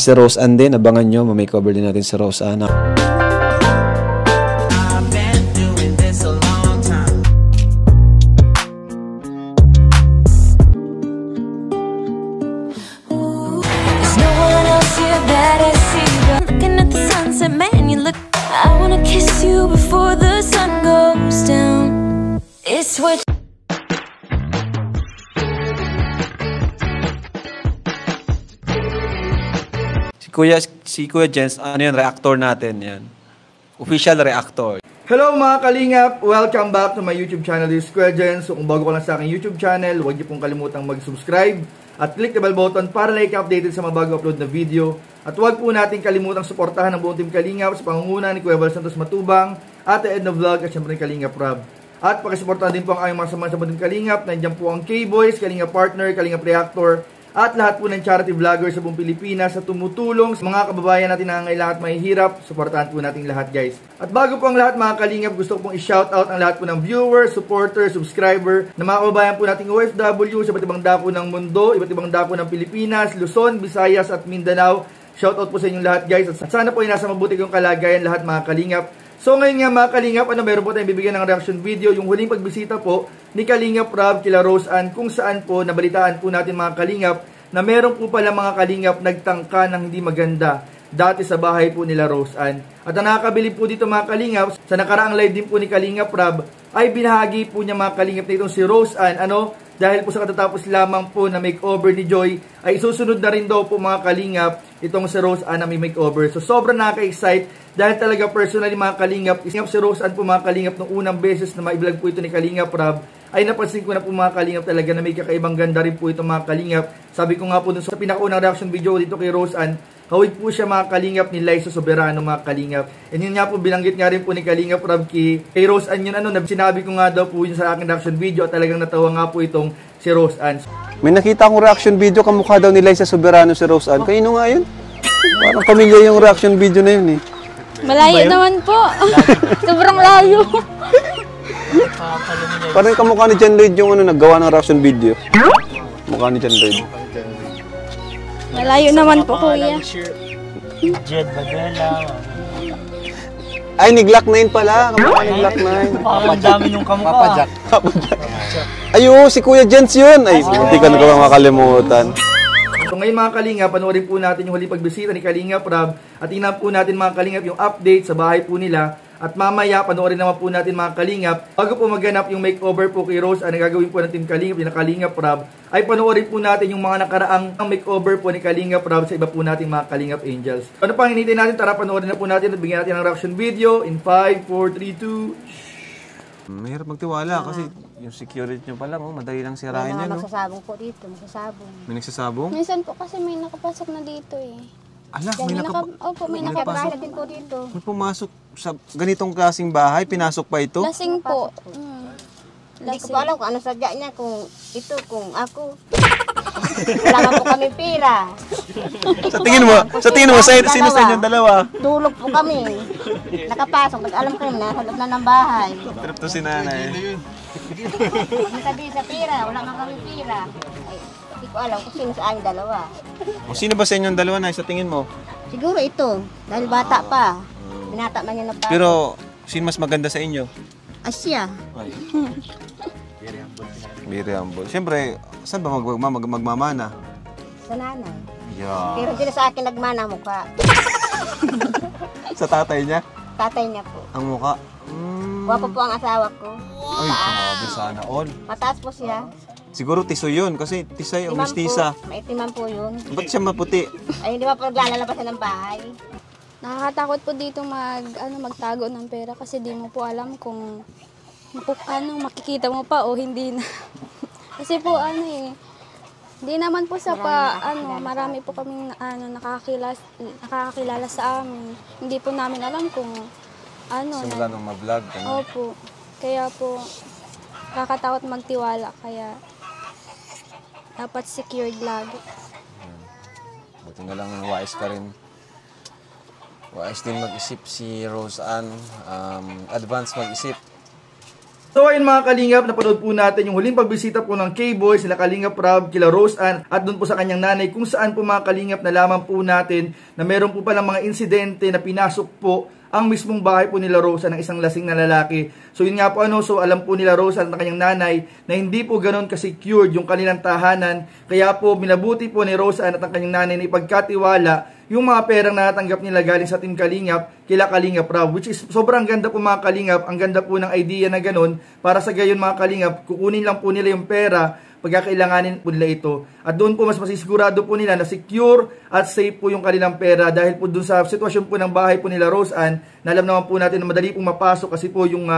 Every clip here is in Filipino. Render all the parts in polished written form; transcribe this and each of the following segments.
si Rose Ann din, abangan nyo, ma-makeover din natin si Rose Ann. Si Kuya Jens, ano yan, reactor natin yan. Official reactor. Hello mga kalingap! Welcome back to my YouTube channel, this is Kuya Jens. So kung bago ka lang sa aking YouTube channel, huwag niyo pong kalimutang mag-subscribe at click the bell button para like updated sa mga bago upload na video. At huwag po natin kalimutang suportahan ang buong team Kalingap sa pangunguna ni Kuya Val Santos Matubang, Ate Edna Vlog at syempre Kalingap Rob. At pakisuportahan din po ang aming mga samahan sa buong Kalingap. Nandiyan po ang K-Boys, Kalingap Partner, Kalingap Reactor, at lahat po ng charity vloggers sa buong Pilipinas sa tumutulong sa mga kababayan natin na nangangailangan at mahihirap. Suportahan po natin lahat, guys. At bago po ang lahat mga kalingap, gusto ko pong i-shoutout ang lahat po ng viewers, supporters, subscriber na mga kababayan po nating OFW sa iba't ibang dako ng mundo, iba't ibang dako ng Pilipinas, Luzon, Visayas at Mindanao. Shoutout po sa inyong lahat, guys. At sana po ay nasa mabuti kong kalagayan lahat mga kalingap. So ngayon nga mga kalingap, meron po tayong bibigyan ng reaction video, yung huling pagbisita po ni Kalingap Rob kila Rose Ann, kung saan po nabalitaan po natin mga kalingap na meron po pala mga kalingap nagtangka ng hindi maganda dati sa bahay po nila Rose Ann. At ang nakakabilib po dito mga kalingap, sa nakaraang live din po ni Kalingap Rob ay binahagi po niya mga kalingap na itong si Rose Ann, dahil po sa katatapos lamang po na makeover ni Joy, ay susunod na rin daw po mga kalingap itong si Rose Ann na may makeover. So sobrang nakaka-excite dahil talaga personally mga kalingap, isingap si Rose Ann po mga kalingap nung unang beses na maiblog po ito ni Kalingap Rob, ay napansin ko na po mga kalingap talaga na may kakaibang ganda rin po itong mga kalingap. Sabi ko nga po dun sa pinakaunang reaction video dito kay Rose Ann, hawig po siya mga kalingap ni Liza Soberano mga kalingap. And yun nga po, binanggit nga rin po ni Kalingap Rob kay Rose Ann yun, sinabi ko nga daw po yun sa aking reaction video at talagang natawa nga po itong si Rose Ann. May nakita akong reaction video, kamukha daw ni Liza Soberano si Rose Ann. Kanino nga yun? Parang pamilya yung reaction video na yun eh. Malayo naman po. Sobrang layo. Parang kamukha ni John Lloyd yung naggawa ng reaction video. Mukha ni John Lloyd. Malayo naman po, kuya. Jed Badela. Ay, ni Glock 9 pala. Kamukha ni Glock 9. Ang dami nung kamukha. Papa Jack. Ay, si Kuya Jens yun. Ay, hindi ka na makalimutan. So ngayon mga kalingap, panoorin po natin yung huling pagbisita ni Kalingap Rob at tingnan po natin mga kalingap yung update sa bahay po nila. At mamaya, panoorin naman po natin mga kalingap, bago po maganap yung makeover po kay Rose Ann na gagawin po ng Team Kalingap, yung Kalingap Rob, ay panoorin po natin yung mga nakaraang makeover po ni Kalingap Rob sa iba po nating mga Kalingap Angels. Ano pang hinihintay natin? Tara, panoorin na po natin at bigyan natin ng reaction video in 5, 4, 3, 2... Mahirap magtiwala kasi yung security nyo pa lang, madali lang sirahin yan. Magsasabong po dito, magsasabong. May nagsasabong? Minsan po kasi may nakapasok na dito eh. Ala, Opo, may nakapasok din po dito. May pumasok sa ganitong klaseng bahay, pinasok pa ito? Lasing po. Hindi ko pa alam kung ano sadya niya, kung ito, kung ako. Wala nga po kami pera. Sa tingin mo, sino sa inyong dalawa? Tulog po kami. Nakapasok, alam ko na, sa loob na ng bahay. Trip to si nanay. Hindi sabi sa pera, wala nga kami pera. Hindi ko alam kung sino sa aming dalawa. O sino ba sa inyong dalawa na sa tingin mo? Siguro ito, dahil bata pa. Binata man niya na pa. Pero, sino mas maganda sa inyo? Asya. Very humble. Siyempre, saan ba magmamana? Sa nanay. Yeah. Pero hindi na sa akin nagmana mukha. Sa tatay niya? Tatay niya po. Ang mukha? Wapo po ang asawa ko. Ay, grabe sana all. Mataas po siya. Siguro tiso yun, kasi tisay o mistisa. Maitiman po yun. Ba't siya maputi? Ay, hindi ba po naglalalabasan ng bahay? Nakakatakot po dito magtago ng pera kasi di mo po alam kung makikita mo pa o hindi na. Kasi po hindi naman po sa marami po kaming nakakakilala sa amin. Hindi po namin alam kung simula nung ma-vlog. Opo. Kaya po nakakatakot magtiwala kaya dapat secured lagi. Buti na lang wais ka rin. Wais din mag-isip si Rose Ann. Advance mag-isip. So ayun mga kalingap, napanood po natin yung huling pagbisita po ng K-Boy, sila Kalingap Rob, kila Rose Ann, at doon po sa kanyang nanay, kung saan po mga kalingap nalaman po natin na meron po palang mga insidente na pinasok po ang mismong bahay po nila Rose Ann ng isang lasing na lalaki. So yun nga po so alam po nila Rose Ann at kanyang nanay na hindi po ganoon ka-secured yung kanilang tahanan. Kaya po minabuti po ni Rose Ann at ang kanyang nanay na ipagkatiwala yung mga perang natanggap nila galing sa Team Kalingap kila Kalingap Rob, which is sobrang ganda po mga Kalingap. Ang ganda po ng idea na ganun, para sa gayon mga Kalingap, kukunin lang po nila yung pera pagkakailanganin po nila ito. At doon po mas masisigurado po nila na secure at safe po yung kanilang pera, dahil po doon sa sitwasyon po ng bahay po nila Rose Ann, na alam naman po natin na madali pong mapasok kasi po yung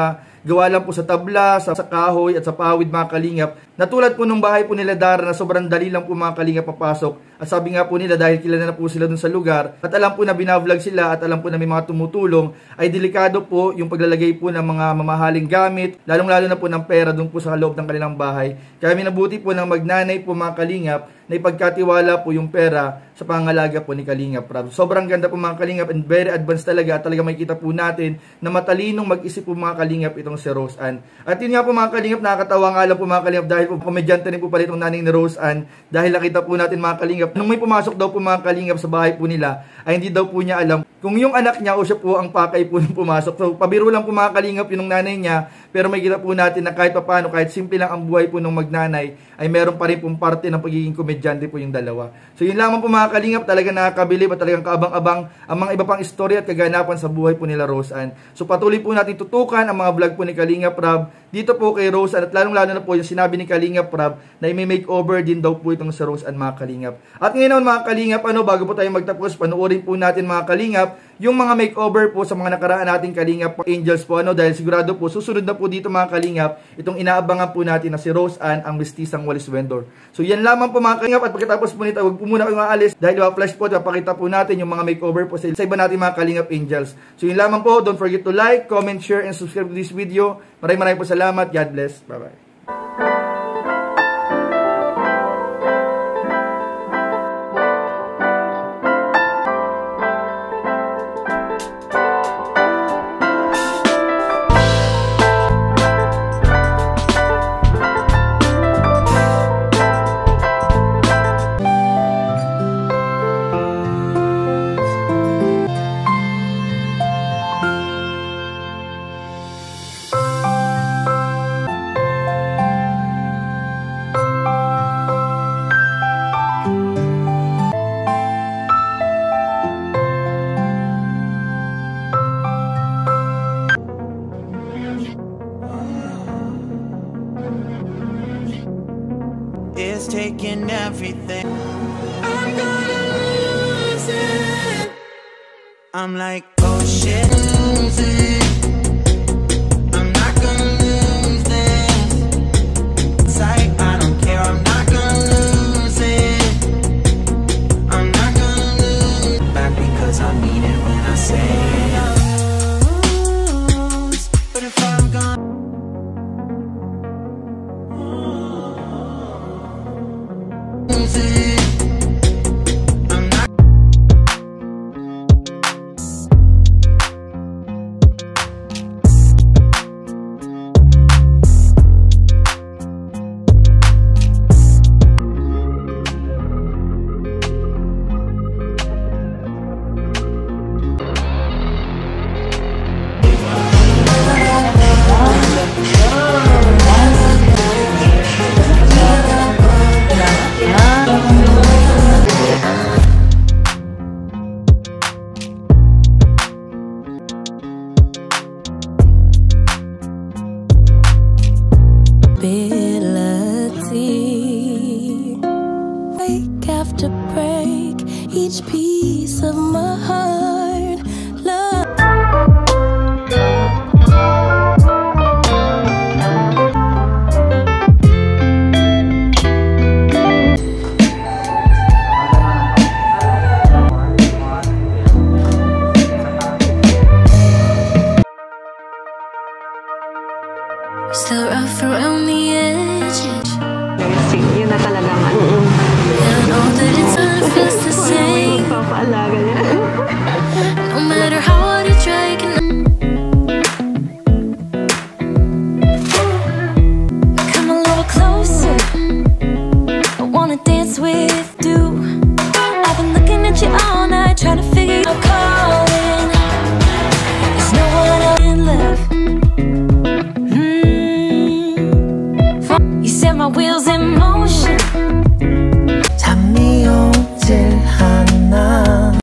gawa lang po sa tabla, sa kahoy at sa pawid mga Kalingap. Natulad po nung bahay po nila Dara na sobrang dali lang po mga Kalingap papasok. At sabi nga po nila dahil kilala na po sila doon sa lugar at alam po na binavlog sila at alam po na may mga tumutulong, ay delikado po yung paglalagay po ng mga mamahaling gamit, lalong-lalo na po ng pera doon po sa loob ng kanilang bahay. Kaya minabuti po ng magnanay po mga Kalingap na ipagkatiwala po yung pera sa pangalaga po ni Kalingap Rob. Sobrang ganda po mga Kalingap and very advanced talaga. At talaga makikita po natin na matalinong mag-isip po mga Kalingap itong si Rose Ann. At yun nga po mga Kalingap, nakakatawa nga lang po mga Kalingap dahil po komedyante rin po pala itong nanay ni Rose Ann, dahil nakita po natin mga Kalingap, nung may pumasok daw po mga Kalingap sa bahay po nila, ay hindi daw po niya alam kung yung anak niya o siya po ang pakay po nung pumasok. So pabiro lang po mga Kalingap yung nanay niya, pero may kita po natin na kahit papaano, kahit simple lang ang buhay po ng magnanay, ay meron pa rin pong parte ng pagiging komedyante po yung dalawa. So yun lamang po mga Kalingap, talaga nakakabilib at talagang kaabang-abang ang mga iba pang istorya at kaganapan sa buhay po nila Rose Ann. So patuloy po natin tutukan ang mga vlog po ni Kalingap Rob dito po kay Rose Ann, at lalong-lalo na po yung sinabi ni Kalingap Rob na i-makeover din daw po itong sa Rose Ann mga Kalingap. At ngayon mga Kalingap, bago po tayo magtapos, panoorin po natin mga Kalingap yung mga makeover po sa mga nakaraan nating Kalingap Angels po, dahil sigurado po susunod na po dito mga Kalingap itong inaabangan po natin na si Rose Ann, ang mistisang walis vendor. So yan lamang po mga Kalingap, at pagkatapos po nito, huwag po muna kayong aalis dahil flash po, papakita po natin yung mga makeover po sa iba natin mga Kalingap Angels. So yun lamang po, don't forget to like, comment, share, and subscribe to this video. Maraming po salamat. God bless. Bye-bye. It's taking everything. I'm gonna lose it. I'm like, oh shit, lose it. I'm not gonna lose this. It's like, I don't care, I'm not gonna lose it. I'm not gonna lose back because I mean it when I say it. But if I'm gone, lose it. I'm not. Break after break, each piece of my heart, love. Still rough around the edge. Yun na talagang ano. I know that it's not feels the same. Papaalaga niya. wheels